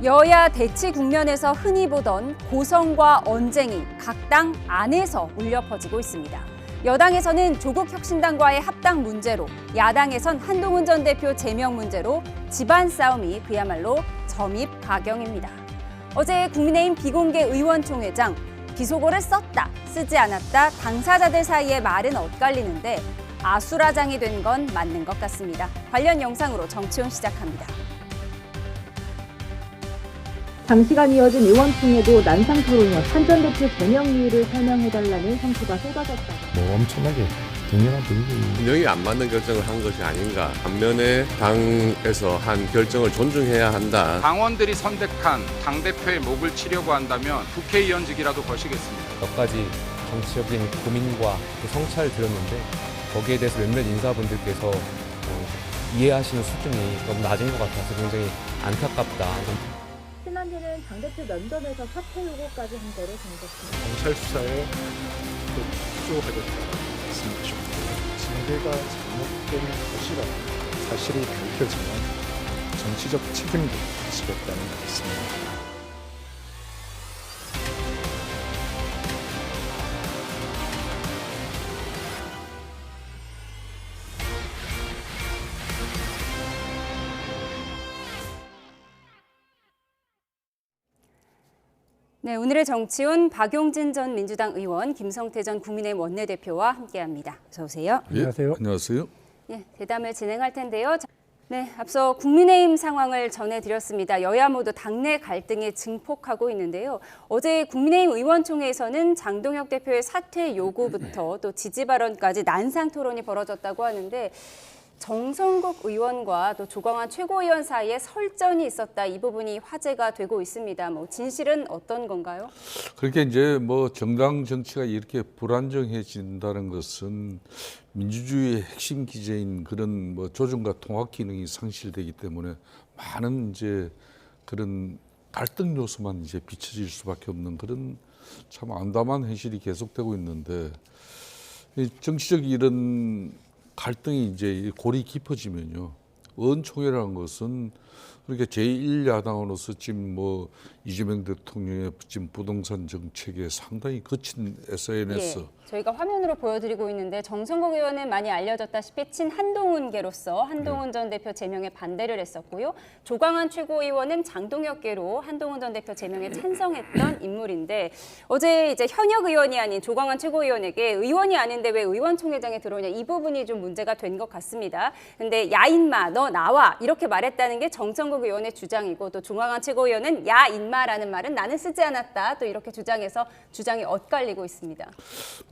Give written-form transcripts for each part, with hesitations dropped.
여야 대치 국면에서 흔히 보던 고성과 언쟁이 각 당 안에서 울려 퍼지고 있습니다. 여당에서는 조국혁신당과의 합당 문제로, 야당에선 한동훈 전 대표 제명 문제로 집안 싸움이 그야말로 점입가경입니다. 어제 국민의힘 비공개 의원총회장, 비속어를 썼다, 쓰지 않았다 당사자들 사이에 말은 엇갈리는데 아수라장이 된 건 맞는 것 같습니다. 관련 영상으로 정치훈 시작합니다. 장시간 이어진 의원총회도 난상 토론이어 한 전 대표 제명 이유를 설명해달라는 성토가 쏟아졌다고. 엄청나게 격렬한 분위기. 균형이 안 맞는 결정을 한 것이 아닌가. 반면에 당에서 한 결정을 존중해야 한다. 당원들이 선택한 당대표의 목을 치려고 한다면 국회의원직이라도 거시겠습니다. 몇 가지 정치적인 고민과 또 성찰을 들었는데 거기에 대해서 몇몇 인사분들께서 이해하시는 수준이 너무 낮은 것 같아서 굉장히 안타깝다. 지난해는 당대표 면전에서 사퇴 요구까지 한 거로 전했습니다. 경찰 수사에 협조하겠다는 말씀을 주셨고 징계가 잘못된 것이라고 사실이 밝혀지면 정치적 책임도 지겠다는 말씀입니다. 네, 오늘의 정치훈 박용진 전 민주당 의원, 김성태 전 국민의힘 원내대표와 함께합니다. 어서 오세요. 안녕하세요. 안녕하세요. 네, 대담을 진행할 텐데요. 네, 앞서 국민의힘 상황을 전해드렸습니다. 여야 모두 당내 갈등이 증폭하고 있는데요. 어제 국민의힘 의원총회에서는 장동혁 대표의 사퇴 요구부터 또 지지 발언까지 난상 토론이 벌어졌다고 하는데 정성국 의원과 또 조광환 최고위원 사이에 설전이 있었다. 이 부분이 화제가 되고 있습니다. 진실은 어떤 건가요? 그렇게 이제 정당 정치가 이렇게 불안정해진다는 것은 민주주의의 핵심 기제인 그런 조정과 통합 기능이 상실되기 때문에 많은 이제 그런 갈등 요소만 이제 비춰질 수밖에 없는 그런 참 암담한 현실이 계속되고 있는데 이 정치적 이런 갈등이 이제 골이 깊어지면요. 의원총회라는 것은 그렇게 제1야당으로서 지금 이재명 대통령의 지금 부동산 정책에 상당히 거친 SNS. 예, 저희가 화면으로 보여드리고 있는데 정성국 의원은 많이 알려졌다시피 친 한동훈계로서 한동훈 전 대표 제명에 반대를 했었고요. 조광환 최고위원은 장동혁계로 한동훈 전 대표 제명에 찬성했던 인물인데 어제 이제 현역 의원이 아닌 조광환 최고위원에게 의원이 아닌데 왜 의원총회장에 들어오냐 이 부분이 좀 문제가 된 것 같습니다. 근데 야 인마 너 나와 이렇게 말했다는 게 정성국 의원의 주장이고 또 조광환 최고위원은 야 인마라는 말은 나는 쓰지 않았다 또 이렇게 주장해서 주장이 엇갈리고 있습니다.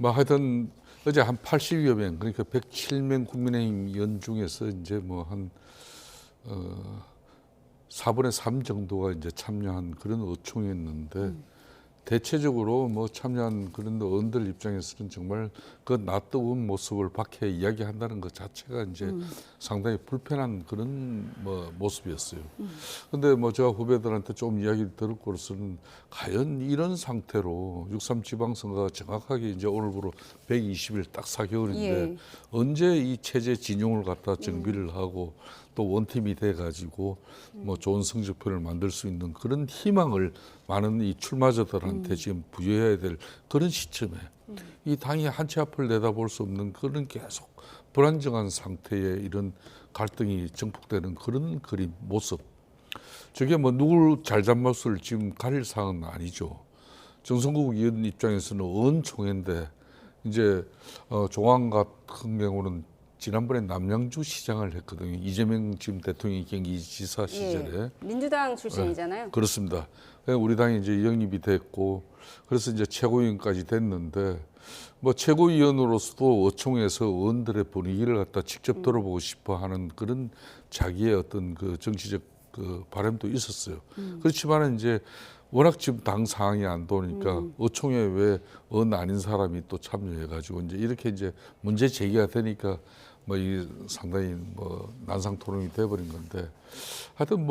하여튼 어제 한 80여 명 그러니까 107명 국민의힘 의원 중에서 이제 한 4분의 3 정도가 이제 참여한 그런 의총이었는데 대체적으로 참여한 그런 의원들 입장에서는 정말 그 낯뜨거운 모습을 밖에 이야기한다는 것 자체가 이제 상당히 불편한 그런 모습이었어요. 근데 제가 후배들한테 좀 이야기를 들었고로서는 과연 이런 상태로 6.3 지방선거가 정확하게 이제 오늘부로 120일 딱 4개월인데 예. 언제 이 체제 진영을 갖다 정비를 하고 또 원팀이 돼가지고 좋은 성적표를 만들 수 있는 그런 희망을 많은 이 출마자들한테 지금 부여해야 될 그런 시점에 이 당이 한 치 앞을 내다볼 수 없는 그런 계속 불안정한 상태에 이런 갈등이 증폭되는 그런 그림 모습. 저게 누굴 잘잘못을 지금 가릴 사항은 아니죠. 정성국 의원 입장에서는 의원총회인데 이제 종황 같은 경우는 지난번에 남양주 시장을 했거든요. 이재명 지금 대통령이 경기지사 시절에. 예, 민주당 출신이잖아요. 그렇습니다. 우리 당이 이제 영입이 됐고 그래서 이제 최고위원까지 됐는데 최고위원으로서도 의총에서 의원들의 분위기를 갖다 직접 들어보고 싶어 하는 그런 자기의 어떤 그 정치적 그 바람도 있었어요. 그렇지만은 이제 워낙 지금 당 상황이 안 도니까 의총에 왜 의원 아닌 사람이 또 참여해가지고 이제 이렇게 이제 문제 제기가 되니까 이 상당히 난상 토론이 돼버린 건데 하여튼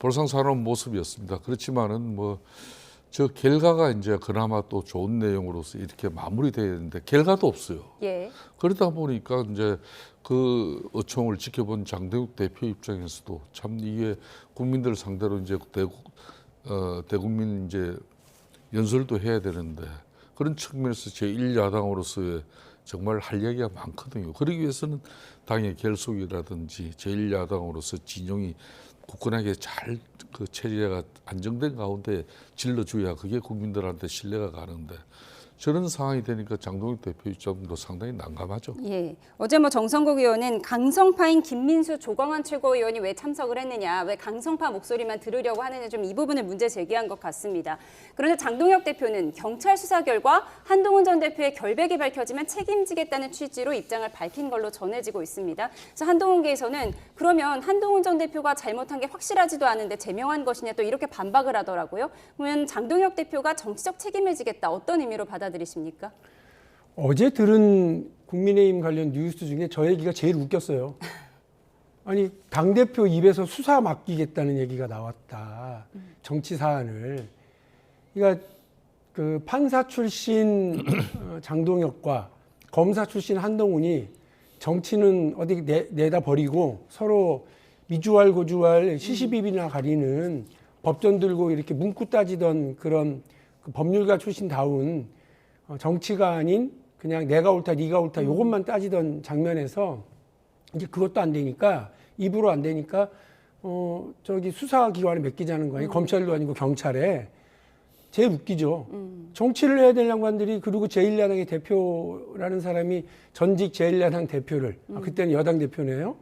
볼상사나운 모습이었습니다. 그렇지만은 저 결과가 이제 그나마 또 좋은 내용으로서 이렇게 마무리되어야 되는데 결과도 없어요. 예. 그러다 보니까 이제 그 어총을 지켜본 장대국 대표 입장에서도 참 이게 국민들 상대로 이제 대국민 이제 연설도 해야 되는데 그런 측면에서 제1야당으로서의 정말 할 얘기가 많거든요. 그러기 위해서는 당의 결속이라든지 제1야당으로서 진영이 굳건하게 잘 그 체제가 안정된 가운데 질러줘야 그게 국민들한테 신뢰가 가는데 저런 상황이 되니까 장동혁 대표 입장도 상당히 난감하죠. 예. 어제 뭐 정성국 의원은 강성파인 김민수 조광환 최고위원이 왜 참석을 했느냐, 왜 강성파 목소리만 들으려고 하느냐 좀 이 부분을 문제 제기한 것 같습니다. 그런데 장동혁 대표는 경찰 수사 결과 한동훈 전 대표의 결백이 밝혀지면 책임지겠다는 취지로 입장을 밝힌 걸로 전해지고 있습니다. 그래서 한동훈계에서는 그러면 한동훈 전 대표가 잘못한 게 확실하지도 않은데 제명한 것이냐 또 이렇게 반박을 하더라고요. 그러면 장동혁 대표가 정치적 책임을 지겠다 어떤 의미로 받아들이십니까? 어제 들은 국민의힘 관련 뉴스 중에 저 얘기가 제일 웃겼어요. 아니 당대표 입에서 수사 맡기겠다는 얘기가 나왔다. 정치 사안을. 그러니까 그 판사 출신 장동혁과 검사 출신 한동훈이 정치는 어디 내다 버리고 서로 미주알 고주알 시시비비나 가리는 법전 들고 이렇게 문구 따지던 그런 그 법률가 출신다운 정치가 아닌 그냥 내가 옳다 네가 옳다 이것만 따지던 장면에서 이제 그것도 안 되니까 입으로 안 되니까 저기 수사기관에 맡기자는 거 아니에요. 검찰도 아니고 경찰에. 제일 웃기죠. 정치를 해야 될 양반들이 그리고 제1야당의 대표라는 사람이 전직 제1야당 대표를 그때는 여당 대표네요.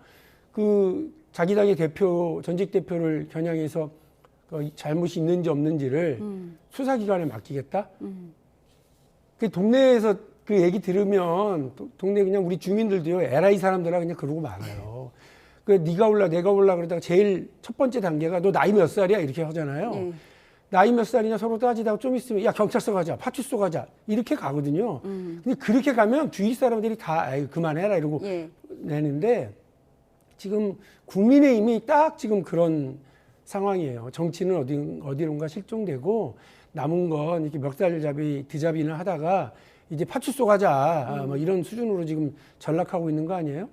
그 자기 당의 대표 전직 대표를 겨냥해서 잘못이 있는지 없는지를 수사기관에 맡기겠다. 그 동네에서 그 얘기 들으면 동네 그냥 우리 주민들도요 에라이 사람들아 그냥 그러고 말아요. 그 네가 올라 내가 올라 그러다가 제일 첫 번째 단계가 너 나이 몇 살이야 이렇게 하잖아요. 나이 몇 살이냐 서로 따지다가 좀 있으면 야 경찰서 가자 파출소 가자 이렇게 가거든요. 근데 그렇게 가면 주위 사람들이 다 아이 그만해라 이러고 내는데 지금 국민의힘이 딱 지금 그런 상황이에요. 정치는 어디론가 실종되고 남은 건 이렇게 멱살잡이 드잡이나 하다가 이제 파출소 가자 뭐 이런 수준으로 지금 전락하고 있는 거 아니에요?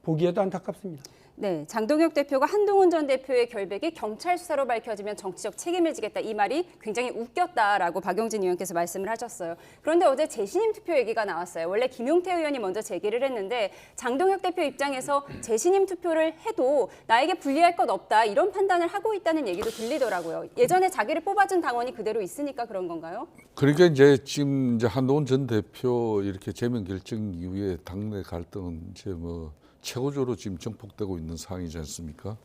보기에도 안타깝습니다. 네, 장동혁 대표가 한동훈 전 대표의 결백이 경찰 수사로 밝혀지면 정치적 책임을 지겠다 이 말이 굉장히 웃겼다라고 박용진 의원께서 말씀을 하셨어요. 그런데 어제 재신임 투표 얘기가 나왔어요. 원래 김용태 의원이 먼저 제기를 했는데 장동혁 대표 입장에서 재신임 투표를 해도 나에게 불리할 것 없다 이런 판단을 하고 있다는 얘기도 들리더라고요. 예전에 자기를 뽑아준 당원이 그대로 있으니까 그런 건가요? 그러니까 이제 지금 이제 한동훈 전 대표 이렇게 제명 결정 이후에 당내 갈등은 이제 뭐 최고조로 지금 정폭되고 있는 상황이지 않습니까?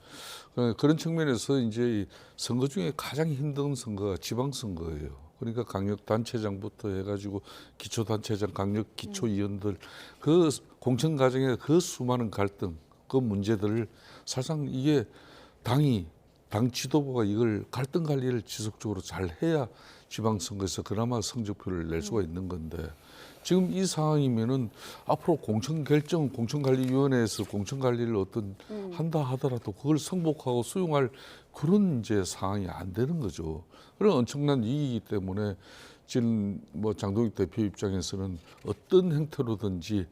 그런 측면에서 이제 선거 중에 가장 힘든 선거가 지방선거예요. 그러니까 강력단체장부터 해가지고 기초단체장, 강력기초위원들 그 공천 과정에 그 수많은 갈등, 그 문제들을 사실상 이게 당 지도부가 이걸 갈등 관리를 지속적으로 잘 해야 지방선거에서 그나마 성적표를 낼 수가 있는 건데 지금 이 상황이면은 앞으로 공천관리위원회에서 공천관리를 한다 하더라도 그걸 승복하고 수용할 그런 이제 상황이 안 되는 거죠. 그런 엄청난 이익이기 때문에 지금 뭐 장동혁 대표 입장에서는 어떤 형태로든지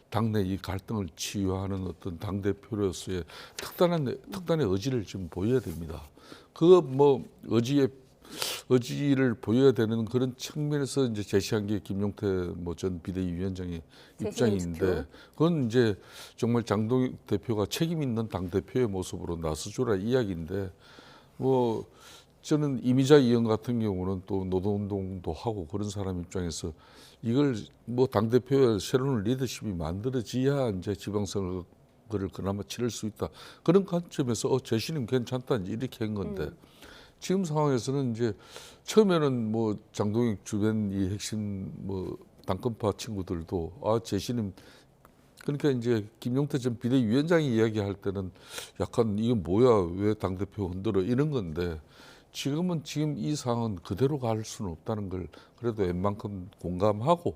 당내 이 갈등을 치유하는 어떤 당 대표로서의 특단의 의지를 지금 보여야 됩니다. 그 뭐 의지를 보여야 되는 그런 측면에서 이제 제시한 게 김용태 전 비대위원장의 입장인데 그건 이제 정말 장동혁 대표가 책임 있는 당 대표의 모습으로 나서주라 이야기인데 뭐 저는 이미자 의원 같은 경우는 또 노동운동도 하고 그런 사람 입장에서 이걸 뭐 당 대표의 새로운 리더십이 만들어져야 이제 지방선거를 그나마 치를 수 있다 그런 관점에서 재신임 괜찮다 이렇게 한 건데. 지금 상황에서는 이제 처음에는 뭐 장동혁 주변 이 핵심 뭐 당권파 친구들도 재신임 그러니까 이제 김용태 전 비대위원장이 이야기할 때는 약간 이건 뭐야 왜 당대표 흔들어 이런 건데 지금 이 상황은 그대로 갈 수는 없다는 걸 그래도 웬만큼 공감하고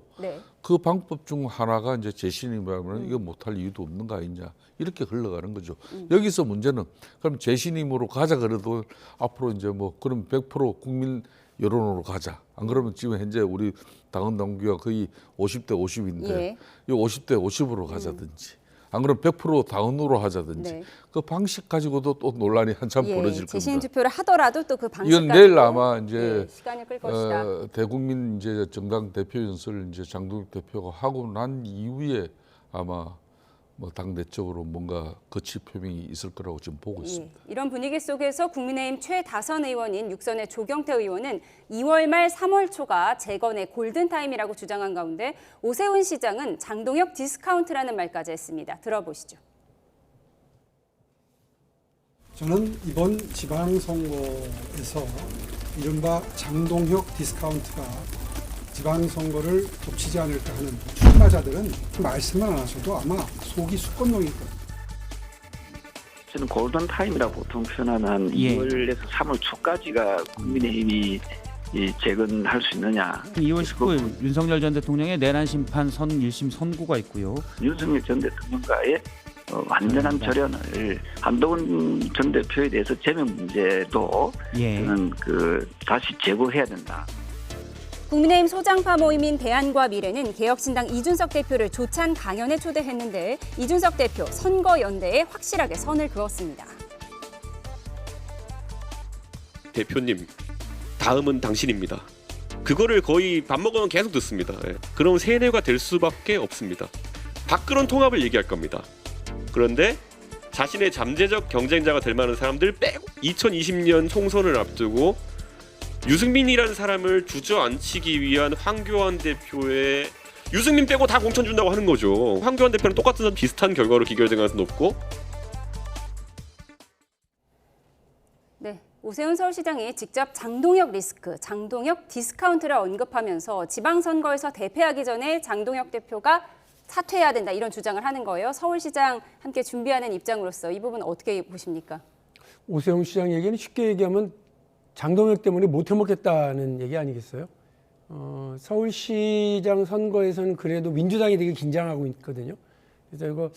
그 방법 중 하나가 이제 재신임이라면 이거 못할 이유도 없는 거 아니냐 이렇게 흘러가는 거죠. 여기서 문제는 그럼 재신임으로 가자 그래도 앞으로 이제 뭐 그럼 100% 국민 여론으로 가자. 안 그러면 지금 현재 우리 당원 당규가 거의 50대 50인데 예. 이 50대 50으로 가자든지 안 그러면 100% 당원으로 하자든지 네. 그 방식 가지고도 또 논란이 한참 예, 벌어질 재신 겁니다. 투표를 하더라도 또 그 방식 이건 가지고 내일 아마 이제 시간을 끌 것이다. 대국민 이제 정당 대표 연설을 이제 장동혁 대표가 하고 난 이후에 아마 뭐 당내적으로 뭔가 거취 표명이 있을 거라고 지금 보고 있습니다. 예, 이런 분위기 속에서 국민의힘 최다선 의원인 육선의 조경태 의원은 2월 말 3월 초가 재건의 골든타임이라고 주장한 가운데 오세훈 시장은 장동혁 디스카운트라는 말까지 했습니다. 들어보시죠. 저는 이번 지방선거에서 이른바 장동혁 디스카운트가 지방선거를 덮치지 않을까 하는 출마자들은 말씀을 안 하셔도 아마 속이 수건용일 거예요. 저는 골든타임이라고 보통 표현하는 2월에서 3월 초까지가 국민의힘이 재건할 수 있느냐. 2월 19일 윤석열 전 대통령의 내란 심판 선 1심 선고가 있고요. 윤석열 전 대통령과의 완전한 절연을 한동훈 전 대표에 대해서 제명 문제도 저는 다시 제고해야 된다. 국민의힘 소장파 모임인 대안과 미래는 개혁신당 이준석 대표를 조찬 강연에 초대했는데 이준석 대표 선거연대에 확실하게 선을 그었습니다. 대표님, 다음은 당신입니다. 그거를 거의 밥 먹으면 계속 듣습니다. 그럼 세뇌가 될 수밖에 없습니다. 밥그런 통합을 얘기할 겁니다. 그런데 자신의 잠재적 경쟁자가 될 만한 사람들 빼고 2020년 총선을 앞두고 유승민이라는 사람을 주저앉히기 위한 황교안 대표의 유승민 빼고 다 공천 준다고 하는 거죠. 황교안 대표는 똑같은 비슷한 결과로 기결될 가능성이 높고. 네, 오세훈 서울시장이 직접 장동혁 리스크, 장동혁 디스카운트를 언급하면서 지방선거에서 대패하기 전에 장동혁 대표가 사퇴해야 된다 이런 주장을 하는 거예요. 서울시장 함께 준비하는 입장으로서 이 부분 어떻게 보십니까? 오세훈 시장 얘기는 쉽게 얘기하면 장동혁 때문에 못 해먹겠다는 얘기 아니겠어요? 서울시장 선거에서는 그래도 민주당이 되게 긴장하고 있거든요. 그래서 이거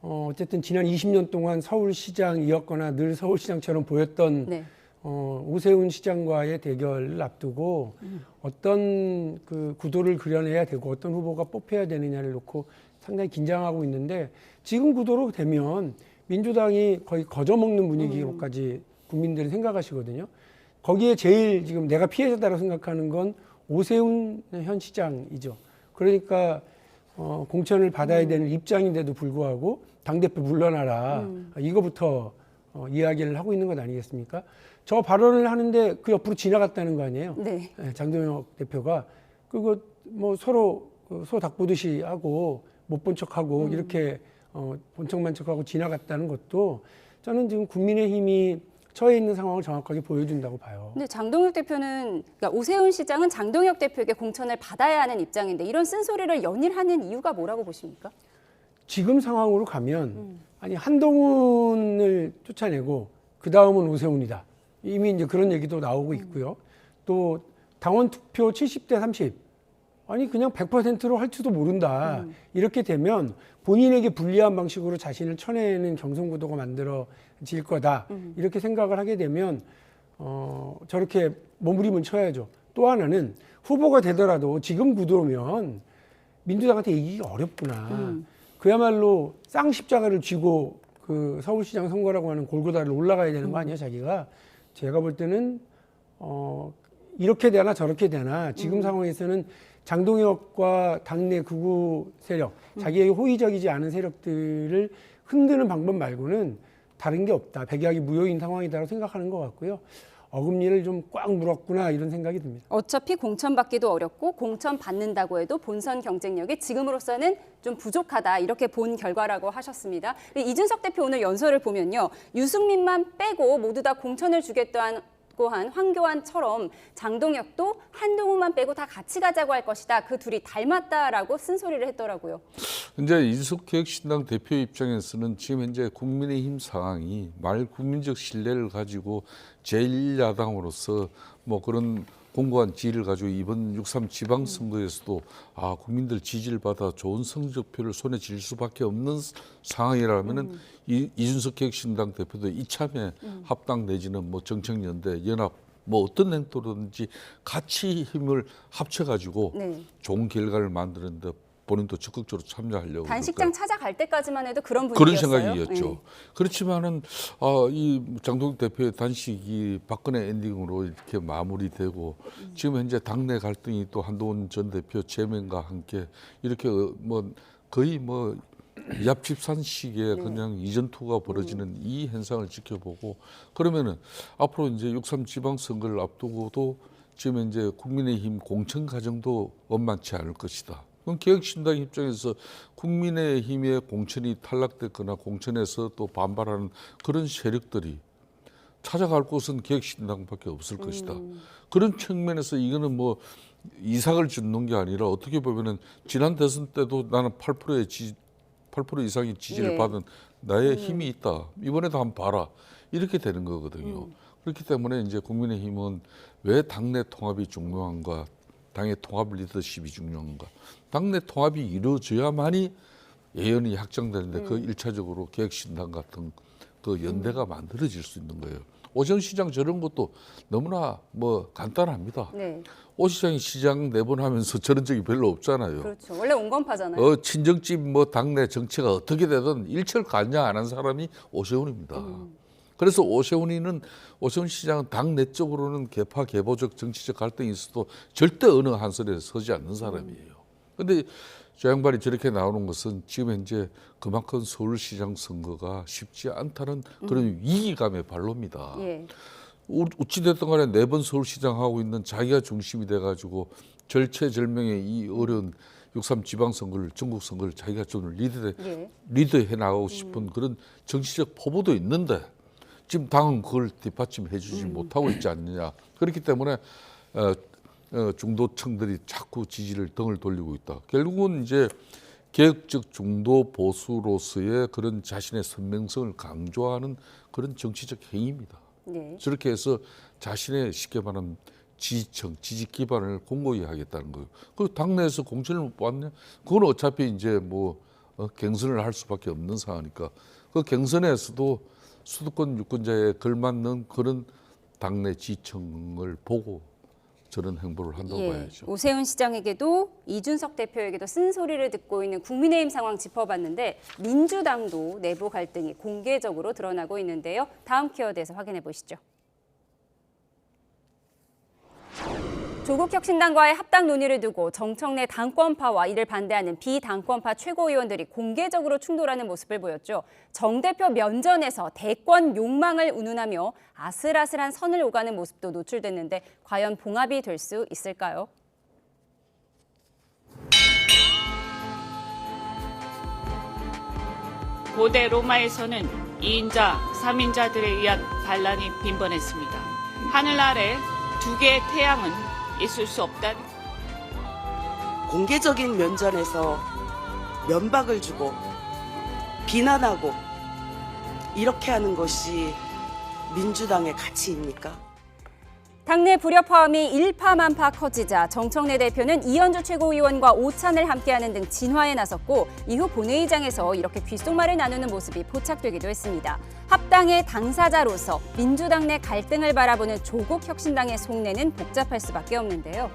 어쨌든 지난 20년 동안 서울시장이었거나 늘 서울시장처럼 보였던 네. 오세훈 시장과의 대결을 앞두고 어떤 그 구도를 그려내야 되고 어떤 후보가 뽑혀야 되느냐를 놓고 상당히 긴장하고 있는데 지금 구도로 되면 민주당이 거의 거저먹는 분위기로까지 국민들이 생각하시거든요. 거기에 제일 지금 내가 피해자다라고 생각하는 건 오세훈 현 시장이죠. 그러니까 공천을 받아야 되는 입장인데도 불구하고 당대표 물러나라. 이거부터 이야기를 하고 있는 것 아니겠습니까? 저 발언을 하는데 그 옆으로 지나갔다는 거 아니에요? 네. 장동혁 대표가. 그거 뭐 서로 소 닭 보듯이 하고 못 본 척하고 이렇게 본척만 척하고 지나갔다는 것도 저는 지금 국민의힘이 처해 있는 상황을 정확하게 보여준다고 봐요. 근데 장동혁 대표는, 그러니까 오세훈 시장은 장동혁 대표에게 공천을 받아야 하는 입장인데 이런 쓴소리를 연일하는 이유가 뭐라고 보십니까? 지금 상황으로 가면 아니 한동훈을 쫓아내고 그 다음은 오세훈이다. 이미 이제 그런 얘기도 나오고 있고요. 또 당원 투표 70대 30. 아니 그냥 100%로 할지도 모른다. 이렇게 되면 본인에게 불리한 방식으로 자신을 쳐내는 경선구도가 만들어질 거다. 이렇게 생각을 하게 되면 저렇게 몸부림을 쳐야죠. 또 하나는 후보가 되더라도 지금 구도면 민주당한테 이기기 어렵구나. 그야말로 쌍십자가를 쥐고 그 서울시장 선거라고 하는 골고다를 올라가야 되는 거 아니에요, 자기가. 제가 볼 때는 이렇게 되나 저렇게 되나 지금 상황에서는 장동혁과 당내 극우 세력, 자기에게 호의적이지 않은 세력들을 흔드는 방법 말고는 다른 게 없다. 백약이 무효인 상황이다라고 생각하는 것 같고요. 어금니를 좀 꽉 물었구나 이런 생각이 듭니다. 어차피 공천 받기도 어렵고 공천 받는다고 해도 본선 경쟁력이 지금으로서는 좀 부족하다 이렇게 본 결과라고 하셨습니다. 이준석 대표 오늘 연설을 보면요. 유승민만 빼고 모두 다 공천을 주겠다고 한 황교안처럼 장동혁도 한동훈만 빼고 다 같이 가자고 할 것이다. 그 둘이 닮았다라고 쓴소리를 했더라고요. 이제 이준석 개혁신당 대표 입장에서는 지금 현재 국민의힘 상황이 말 국민적 신뢰를 가지고 제1야당으로서 뭐 그런 공고한 지위를 가지고 이번 6.3 지방선거에서도 국민들 지지를 받아 좋은 성적표를 손에 쥘 수밖에 없는 상황이라면은 이준석 개혁신당 대표도 이참에 합당 내지는 뭐 정책연대 연합 뭐 어떤 행토로든지 같이 힘을 합쳐가지고 네. 좋은 결과를 만드는데 본인도 적극적으로 참여하려고 단식장 찾아갈 때까지만 해도 그런 그런 분위기였어요. 생각이었죠. 네. 그렇지만은 이 장동혁 대표의 단식이 박근혜 엔딩으로 이렇게 마무리되고 지금 현재 당내 갈등이 또 한동훈 전 대표 제명과 함께 이렇게 뭐 거의 뭐 yap집산식의 그냥 이전투가 벌어지는 이 현상을 지켜보고 그러면은 앞으로 이제 6.3 지방선거를 앞두고도 지금 이제 국민의힘 공천 과정도 원만치 않을 것이다. 그럼 개혁신당 입장에서 국민의힘의 공천이 탈락됐거나 공천에서 또 반발하는 그런 세력들이 찾아갈 곳은 개혁신당밖에 없을 것이다. 그런 측면에서 이거는 뭐 이삭을 짓는 게 아니라 어떻게 보면은 지난 대선 때도 나는 8% 이상의 지지를 받은 나의 힘이 있다. 이번에도 한번 봐라. 이렇게 되는 거거든요. 그렇기 때문에 이제 국민의힘은 왜 당내 통합이 중요한가? 당의 통합 리더십이 중요한가? 당내 통합이 이루어져야만이 예언이 확정되는데 그 1차적으로 개혁신당 같은 그 연대가 만들어질 수 있는 거예요. 오세훈 시장 저런 것도 너무나 뭐 간단합니다. 네. 오 시장이 시장 내보내면서 저런 적이 별로 없잖아요. 그렇죠. 원래 온건파잖아요. 친정집 뭐 당내 정치가 어떻게 되든 일철 관여 안 한 사람이 오세훈입니다. 그래서 오세훈 시장은 당내적으로는 개파 개보적 정치적 갈등이 있어도 절대 어느 한 설에 서지 않는 사람이에요. 그런데 저 양반이 저렇게 나오는 것은 지금 현재 그만큼 서울시장 선거가 쉽지 않다는 그런 위기감의 발로입니다. 예. 어찌됐든 간에 4번 서울시장 하고 있는 자기가 중심이 돼가지고 절체절명의 이 어려운 6.3 지방선거를 전국 선거를 자기가 좀 리드해 나가고 싶은 그런 정치적 포부도 있는데 지금 당은 그걸 뒷받침해 주지 못하고 있지 않느냐. 그렇기 때문에 중도층들이 자꾸 지지를 등을 돌리고 있다. 결국은 이제 개혁적 중도 보수로서의 그런 자신의 선명성을 강조하는 그런 정치적 행위입니다. 네. 저렇게 해서 자신의 쉽게 말하면 지지층, 지지 기반을 공고히 하겠다는 거예요. 그 당내에서 공천을 못 받냐? 그건 어차피 이제 뭐 경선을 할 수밖에 없는 상황이니까 그 경선에서도 수도권 유권자에 걸맞는 그런 당내 지지층을 보고 저런 행보를 한다고 봐야죠. 오세훈 시장에게도 이준석 대표에게도 쓴소리를 듣고 있는 국민의힘 상황 짚어봤는데 민주당도 내부 갈등이 공개적으로 드러나고 있는데요. 다음 키워드에서 확인해 보시죠. 조국 혁신당과의 합당 논의를 두고 정청래 당권파와 이를 반대하는 비당권파 최고위원들이 공개적으로 충돌하는 모습을 보였죠. 정 대표 면전에서 대권 욕망을 운운하며 아슬아슬한 선을 오가는 모습도 노출됐는데 과연 봉합이 될 수 있을까요? 고대 로마에서는 2인자, 3인자들에 의한 반란이 빈번했습니다. 하늘 아래 두 개의 태양은 있을 수 없다. 공개적인 면전에서 면박을 주고 비난하고 이렇게 하는 것이 민주당의 가치입니까? 당내 불협화음이 일파만파 커지자 정청래 대표는 이현주 최고위원과 오찬을 함께하는 등 진화에 나섰고 이후 본회의장에서 이렇게 귓속말을 나누는 모습이 포착되기도 했습니다. 합당의 당사자로서 민주당 내 갈등을 바라보는 조국 혁신당의 속내는 복잡할 수밖에 없는데요.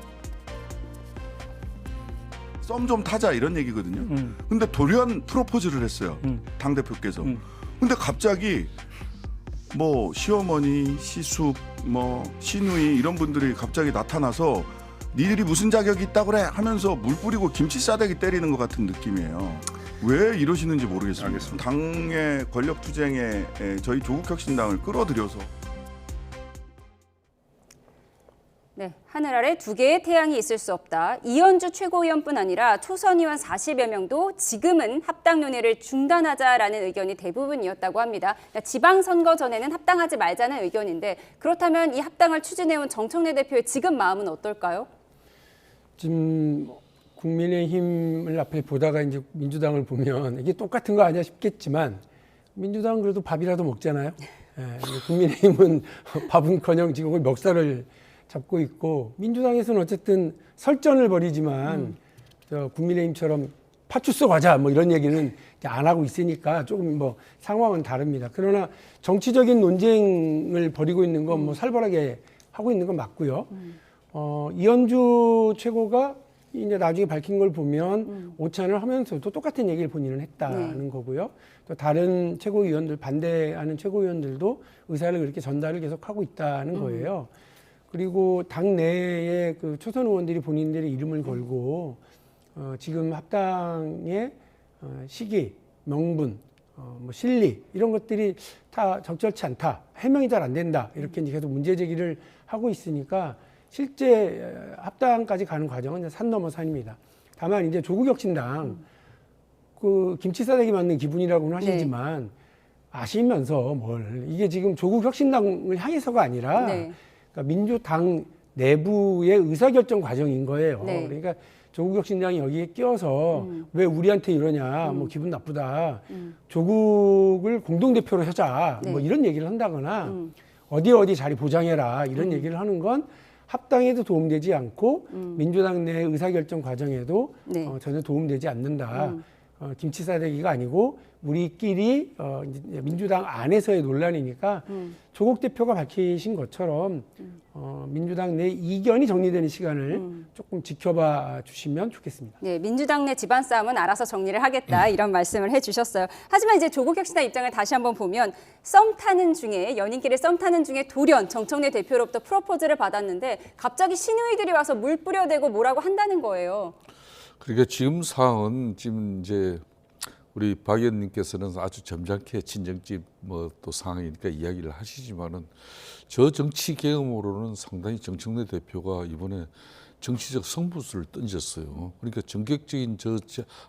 썸 좀 타자 이런 얘기거든요. 근데 돌연 프로포즈를 했어요. 당대표께서. 근데 갑자기 뭐 시어머니, 시숙, 뭐 시누이 이런 분들이 갑자기 나타나서 니들이 무슨 자격이 있다고 그래 하면서 물 뿌리고 김치 싸대기 때리는 것 같은 느낌이에요. 왜 이러시는지 모르겠습니다. 알겠습니다. 당의 권력 투쟁에 저희 조국혁신당을 끌어들여서 네, 하늘 아래 두 개의 태양이 있을 수 없다. 이현주 최고위원뿐 아니라 초선 의원 40여 명도 지금은 합당 논의를 중단하자라는 의견이 대부분이었다고 합니다. 지방선거 전에는 합당하지 말자는 의견인데 그렇다면 이 합당을 추진해온 정청래 대표의 지금 마음은 어떨까요? 지금 국민의힘을 앞에 보다가 이제 민주당을 보면 이게 똑같은 거 아니야 싶겠지만 민주당은 그래도 밥이라도 먹잖아요. 국민의힘은 밥은커녕 지금 멱살을 잡고 있고 민주당에서는 어쨌든 설전을 벌이지만 국민의힘처럼 파출소 가자 뭐 이런 얘기는 안 하고 있으니까 조금 뭐 상황은 다릅니다. 그러나 정치적인 논쟁을 벌이고 있는 건 뭐 살벌하게 하고 있는 건 맞고요. 이현주 최고가 이제 나중에 밝힌 걸 보면 오찬을 하면서도 똑같은 얘기를 본인은 했다는 거고요. 또 다른 최고위원들, 반대하는 최고위원들도 의사를 그렇게 전달을 계속 하고 있다는 거예요. 그리고 당 내에 그 초선 의원들이 본인들의 이름을 걸고 지금 합당의 시기, 명분, 뭐 실리 이런 것들이 다 적절치 않다, 해명이 잘 안 된다 이렇게 이제 계속 문제 제기를 하고 있으니까 실제 합당까지 가는 과정은 산 넘어 산입니다. 다만 이제 조국혁신당 그 김치 싸대기 맞는 기분이라고는 하시지만 아시면서 뭘 이게 지금 조국혁신당을 향해서가 아니라 그러니까 민주당 내부의 의사결정 과정인 거예요. 그러니까 조국혁신당이 여기에 끼어서 왜 우리한테 이러냐, 뭐 기분 나쁘다, 조국을 공동대표로 하자, 뭐 이런 얘기를 한다거나 어디 자리 보장해라 이런 얘기를 하는 건 합당에도 도움되지 않고 민주당 내 의사결정 과정에도 전혀 도움되지 않는다. 김치 싸대기가 아니고 우리끼리 이제 민주당 안에서의 논란이니까 조국 대표가 밝히신 것처럼 민주당 내 이견이 정리되는 시간을 조금 지켜봐 주시면 좋겠습니다. 네, 민주당 내 집안 싸움은 알아서 정리를 하겠다 이런 말씀을 해주셨어요. 하지만 이제 조국혁신당 입장을 다시 한번 보면 썸 타는 중에 연인끼리 썸 타는 중에 돌연 정청래 대표로부터 프로포즈를 받았는데 갑자기 신우이들이 와서 물 뿌려대고 뭐라고 한다는 거예요. 그러니까 지금 상황은 지금 이제 우리 박 의원님께서는 아주 점잖게 친정집 뭐 또 상황이니까 이야기를 하시지만은 저 정치 경험으로는 상당히 정청래 대표가 이번에 정치적 승부수를 던졌어요. 그러니까 전격적인 저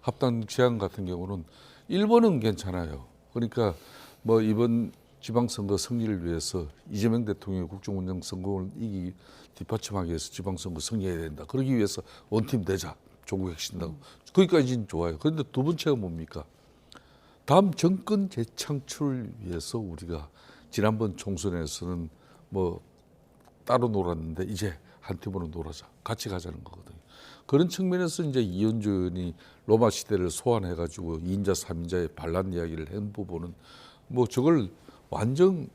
합당 제안 같은 경우는 1번은 괜찮아요. 그러니까 뭐 이번 지방선거 승리를 위해서 이재명 대통령의 국정운영 성공을 뒷받침하기 위해서 지방선거 승리해야 된다. 그러기 위해서 원팀 되자. 조국혁신당. 거기까지는 좋아요. 그런데 두 번째가 뭡니까? 다음 정권 재창출을 위해서 우리가 지난번 총선에서는 뭐 따로 놀았는데 이제 한 팀으로 놀아자. 같이 가자는 거거든요. 그런 측면에서 이제 이현주 의원이 로마 시대를 소환해가지고 2인자, 3인자의 반란 이야기를 한 부분은 뭐 저걸 완전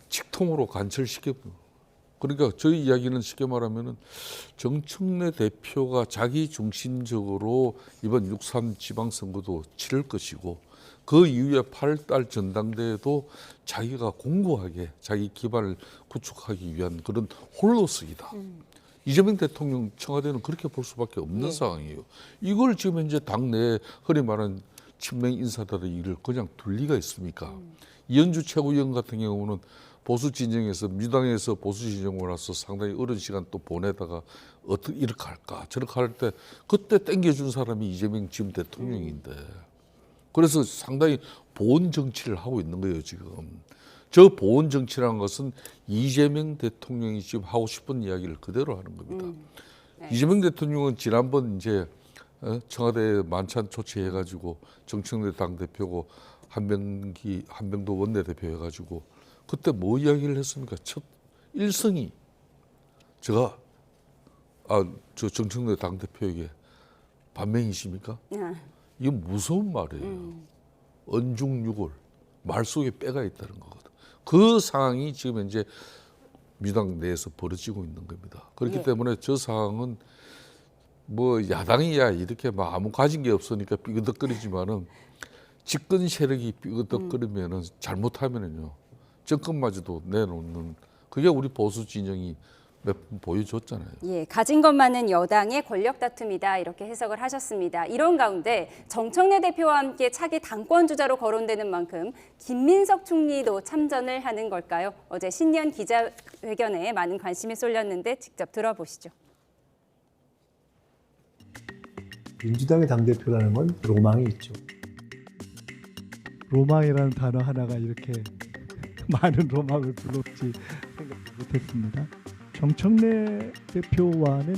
직통으로 관철시켜. 그러니까 저희 이야기는 쉽게 말하면은 정청래 대표가 자기 중심적으로 이번 6.3 지방선거도 치를 것이고 그 이후에 8월 전당대회도 자기가 공고하게 자기 기반을 구축하기 위한 그런 홀로서기다. 이재명 대통령 청와대는 그렇게 볼 수밖에 없는 상황이에요. 이걸 지금 현재 당내에 흔히 말하는 친명 인사들의 일을 그냥 둘 리가 있습니까? 이현주 최고위원 같은 경우는 보수 진영에서 민주당에서 보수 진영으로 와서 상당히 오랜 시간 또 보내다가 어떻게 이렇게 할까 저렇게 할 때 그때 땡겨준 사람이 이재명 지금 대통령인데 그래서 상당히 보온 정치를 하고 있는 거예요 지금. 저 보온 정치라는 것은 이재명 대통령이 지금 하고 싶은 이야기를 그대로 하는 겁니다. 이재명 대통령은 지난번 이제 청와대 만찬 초치해가지고 정청래 당대표고 한병도 원내대표 해가지고 그때 뭐 이야기를 했습니까? 첫 일성이 제가 저 정청래 당대표에게 반맹이십니까? 이건 무서운 말이에요. 언중유골 말 속에 빼가 있다는 거거든. 그 상황이 지금 현재 민주당 내에서 벌어지고 있는 겁니다. 그렇기 때문에 저 상황은 뭐 야당이야 이렇게 막 아무 가진 게 없으니까 삐그덕거리지만은 집권 세력이 삐그덕거리면은 잘못하면은요. 정권마저도 내놓는 그게 우리 보수 진영이 몇 번 보여줬잖아요. 예, 가진 것만은 여당의 권력 다툼이다 이렇게 해석을 하셨습니다. 이런 가운데 정청래 대표와 함께 차기 당권 주자로 거론되는 만큼 김민석 총리도 참전을 하는 걸까요? 어제 신년 기자회견에 많은 관심이 쏠렸는데 직접 들어보시죠. 민주당의 당대표라는 건 로망이 있죠. 로망이라는 단어 하나가 이렇게 많은 로망을 불렀지 생각 못했습니다. 정청래 대표와는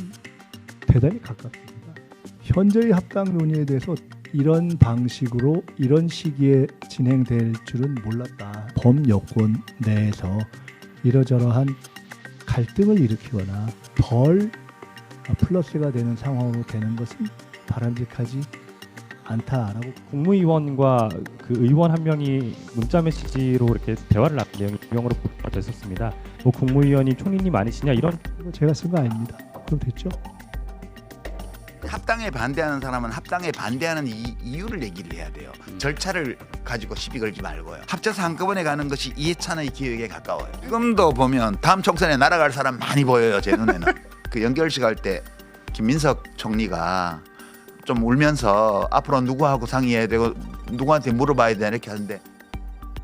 대단히 가깝습니다. 현재의 합당 논의에 대해서 이런 방식으로 이런 시기에 진행될 줄은 몰랐다. 범여권 내에서 이러저러한 갈등을 일으키거나 덜 플러스가 되는 상황으로 되는 것은 바람직하지 않다라고. 국무위원과 그 의원 한 명이 문자 메시지로 이렇게 대화를 나눈 내용이 유명으로 보도가 됐었습니다. 뭐 국무위원이 총리님 아니시냐 이런 거 제가 쓴 거 아닙니다. 그럼 됐죠? 합당에 반대하는 사람은 합당에 반대하는 이유를 얘기를 해야 돼요. 절차를 가지고 시비 걸지 말고요. 합쳐서 한꺼번에 가는 것이 이해찬의 기획에 가까워요. 지금도 보면 다음 총선에 날아갈 사람 많이 보여요. 제 눈에는. 그 연결식 할 때 김민석 총리가 좀 울면서 앞으로 누구하고 상의해야 되고 누구한테 물어봐야 되나 이렇게 하는데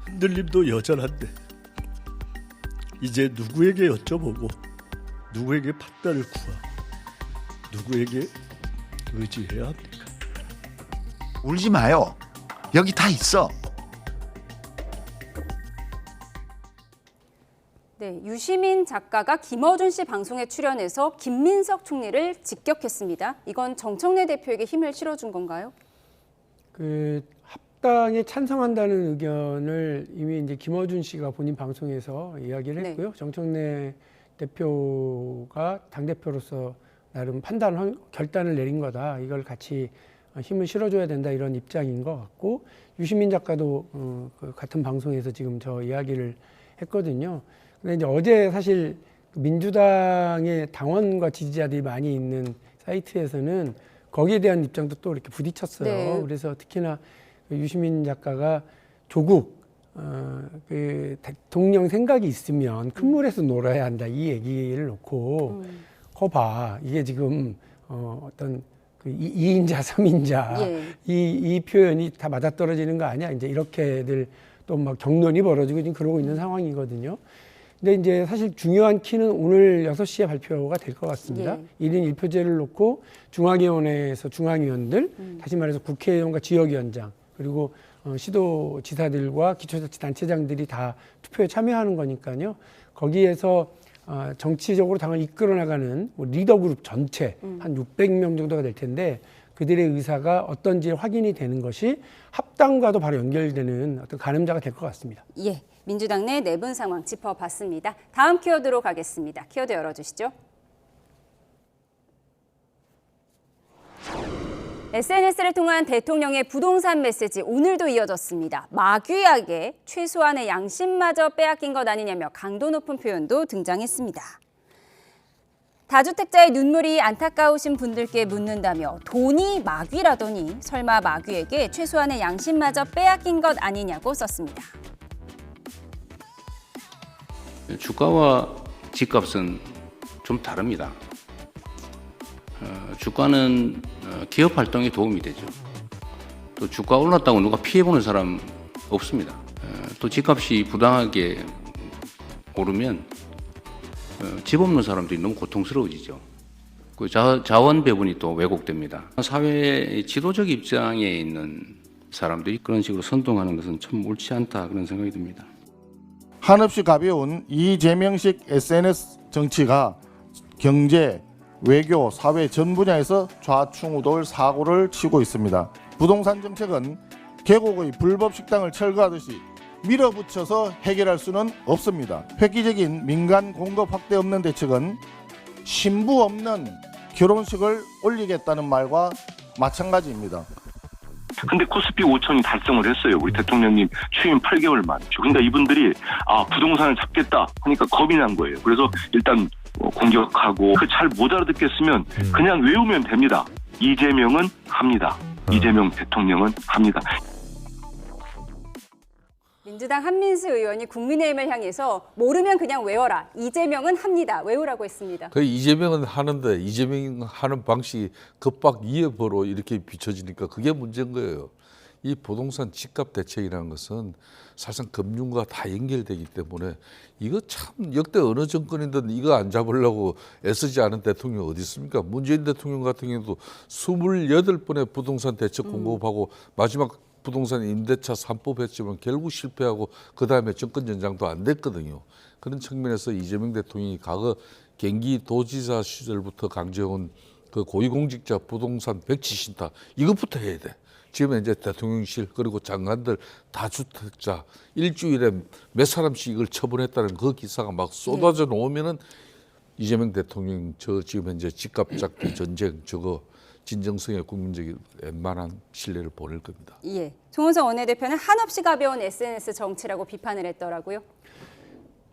흔들림도 여전한데 이제 누구에게 여쭤보고 누구에게 판단을 구하고 누구에게 의지해야 합니까? 울지 마요. 여기 다 있어. 네, 유시민 작가가 김어준 씨 방송에 출연해서 김민석 총리를 직격했습니다. 이건 정청래 대표에게 힘을 실어준 건가요? 그 합당에 찬성한다는 의견을 이미 이제 김어준 씨가 본인 방송에서 이야기를 했고요. 정청래 대표가 당 대표로서 나름 결단을 내린 거다. 이걸 같이 힘을 실어줘야 된다 이런 입장인 것 같고 유시민 작가도 그 같은 방송에서 지금 저 이야기를 했거든요. 근데 이제 어제 사실 민주당의 당원과 지지자들이 많이 있는 사이트에서는 거기에 대한 입장도 또 이렇게 부딪혔어요. 네. 그래서 특히나 유시민 작가가 조국 그 대통령 생각이 있으면 큰 물에서 놀아야 한다 이 얘기를 놓고 거봐 이게 지금 어떤 그 2인자 3인자 예. 이 표현이 다 맞아떨어지는 거 아니야 이제 이렇게들 또 막 격론이 벌어지고 지금 그러고 있는 상황이거든요. 근데 이제 사실 중요한 키는 오늘 6시에 발표가 될 것 같습니다. 예. 1인 1표제를 놓고 중앙위원회에서 중앙위원들, 다시 말해서 국회의원과 지역위원장, 그리고 시도지사들과 기초자치단체장들이 다 투표에 참여하는 거니까요. 거기에서 정치적으로 당을 이끌어 나가는 리더 그룹 전체 한 600명 정도가 될 텐데 그들의 의사가 어떤지 확인이 되는 것이 합당과도 바로 연결되는 어떤 가늠자가 될 것 같습니다. 예, 민주당 내 내분 상황 짚어봤습니다. 다음 키워드로 가겠습니다. 키워드 열어주시죠. SNS를 통한 대통령의 부동산 메시지 오늘도 이어졌습니다. 마귀에게 최소한의 양심마저 빼앗긴 것 아니냐며 강도 높은 표현도 등장했습니다. 다주택자의 눈물이 안타까우신 분들께 묻는다며 돈이 마귀라더니 설마 마귀에게 최소한의 양심마저 빼앗긴 것 아니냐고 썼습니다. 주가와 집값은 좀 다릅니다. 주가는 기업 활동에 도움이 되죠. 또 주가 올랐다고 누가 피해보는 사람 없습니다. 또 집값이 부당하게 오르면 집 없는 사람들이 너무 고통스러워지죠. 그 자원 배분이 또 왜곡됩니다. 사회의 지도적 입장에 있는 사람들이 그런 식으로 선동하는 것은 참 옳지 않다 그런 생각이 듭니다. 한없이 가벼운 이재명식 SNS 정치가 경제, 외교, 사회 전 분야에서 좌충우돌 사고를 치고 있습니다. 부동산 정책은 계곡의 불법 식당을 철거하듯이 밀어붙여서 해결할 수는 없습니다. 획기적인 민간 공급 확대 없는 대책은 신부 없는 결혼식을 올리겠다는 말과 마찬가지입니다. 근데 코스피 5천이 달성을 했어요. 우리 대통령님 취임 8개월 만. 그러니까 이분들이 부동산을 잡겠다 하니까 겁이 난 거예요. 그래서 일단 공격하고 잘 못 알아듣겠으면 그냥 외우면 됩니다. 이재명은 합니다. 이재명 대통령은 합니다. 민주당 한민수 의원이 국민의힘을 향해서 모르면 그냥 외워라. 이재명은 합니다. 외우라고 했습니다. 그 이재명은 하는데 이재명 하는 방식이 급박 위협으로 이렇게 비춰지니까 그게 문제인 거예요. 이 부동산 집값 대책이라는 것은 사실상 금융과 다 연결되기 때문에 이거 참 역대 어느 정권이든 이거 안 잡으려고 애쓰지 않은 대통령이 어디 있습니까? 문재인 대통령 같은 경우도 28번의 부동산 대책 공급하고 마지막 부동산 임대차 3법 했지만 결국 실패하고 그다음에 정권 연장도 안 됐거든요. 그런 측면에서 이재명 대통령이 과거 경기도지사 시절부터 강조해온 그 고위공직자 부동산 백지 신탁 이것부터 해야 돼. 지금 이제 대통령실 그리고 장관들 다주택자 일주일에 몇 사람씩 이걸 처분했다는 그 기사가 막 쏟아져 나오면은 이재명 대통령 저 지금 현재 집값 잡기 전쟁 저거 진정성의 국민적인 웬만한 신뢰를 보낼 겁니다. 예. 송원석 원내대표는 한없이 가벼운 SNS 정치라고 비판을 했더라고요.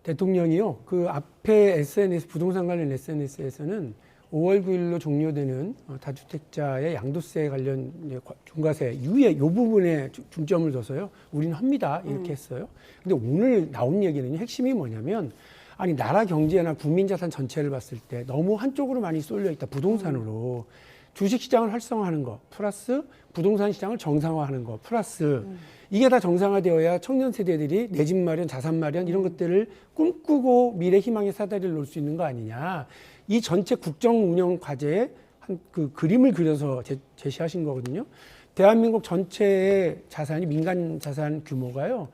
대통령이요. 그 앞에 SNS 부동산 관련 SNS에서는 5월 9일로 종료되는 다주택자의 양도세 관련 중과세 유예 이 부분에 중점을 둬서요. 우리는 합니다. 이렇게 했어요. 근데 오늘 나온 얘기는 핵심이 뭐냐면 아니 나라 경제나 국민 자산 전체를 봤을 때 너무 한쪽으로 많이 쏠려 있다. 부동산으로. 주식 시장을 활성화하는 거 플러스 부동산 시장을 정상화하는 거 플러스 이게 다 정상화되어야 청년 세대들이 내 집 마련, 자산 마련 이런 것들을 꿈꾸고 미래 희망의 사다리를 놓을 수 있는 거 아니냐. 이 전체 국정 운영 과제에 한 그 그림을 그려서 제시하신 거거든요. 대한민국 전체의 자산이 민간 자산 규모가요.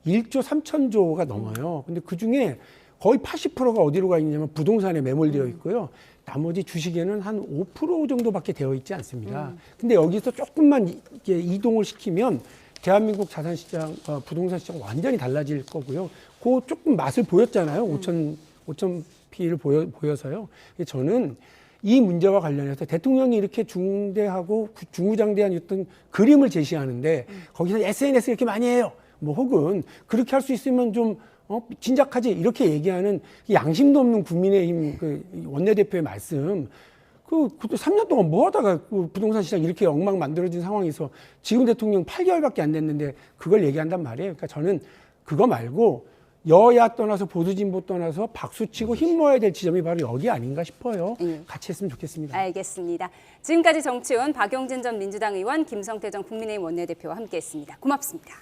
1조 3천조가 넘어요. 근데 그중에 거의 80%가 어디로 가 있냐면 부동산에 매몰되어 있고요. 나머지 주식에는 한 5% 정도밖에 되어 있지 않습니다. 근데 여기서 조금만 이제 이동을 시키면 대한민국 자산 시장, 부동산 시장 완전히 달라질 거고요. 그 조금 맛을 보였잖아요. 5천 P를 보여서요. 저는 이 문제와 관련해서 대통령이 이렇게 중대하고 중구장대한 어떤 그림을 제시하는데 거기서 SNS 이렇게 많이 해요. 뭐 혹은 그렇게 할 수 있으면 좀 진작하지 이렇게 얘기하는 양심도 없는 국민의힘 그 원내대표의 말씀. 그것도 3년 동안 뭐 하다가 그 부동산 시장 이렇게 엉망 만들어진 상황에서 지금 대통령 8개월밖에 안 됐는데 그걸 얘기한단 말이에요. 그러니까 저는 그거 말고 여야 떠나서 보수진보 떠나서 박수치고 힘 모아야 될 지점이 바로 여기 아닌가 싶어요. 같이 했으면 좋겠습니다. 알겠습니다. 지금까지 정치원 박용진 전 민주당 의원, 김성태 전 국민의힘 원내대표와 함께했습니다. 고맙습니다.